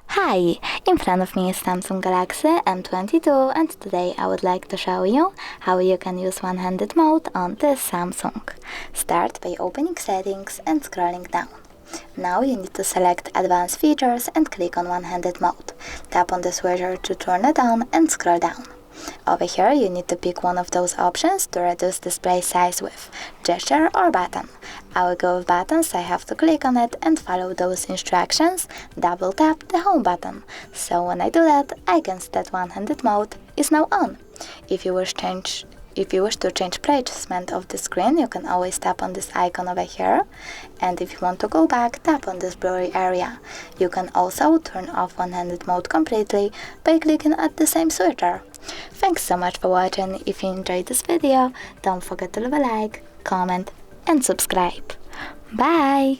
Hi, in front of me is Samsung Galaxy M22 and today I would like to show you how you can use one-handed mode on this Samsung. Start by opening settings and scrolling down. Now you need to select advanced features and click on one-handed mode. Tap on the switcher to turn it on and scroll down. Over here you need to pick one of those options to reduce display size with gesture or button. I will go with buttons, so I have to click on it and follow those instructions, double tap the home button. So when I do that, I can see that one-handed mode is now on. If you wish to change placement of the screen, you can always tap on this icon over here, and if you want to go back, tap on this blurry area. You can also turn off one-handed mode completely by clicking at the same switcher. Thanks so much for watching. If you enjoyed this video, don't forget to leave a like, comment and subscribe. Bye!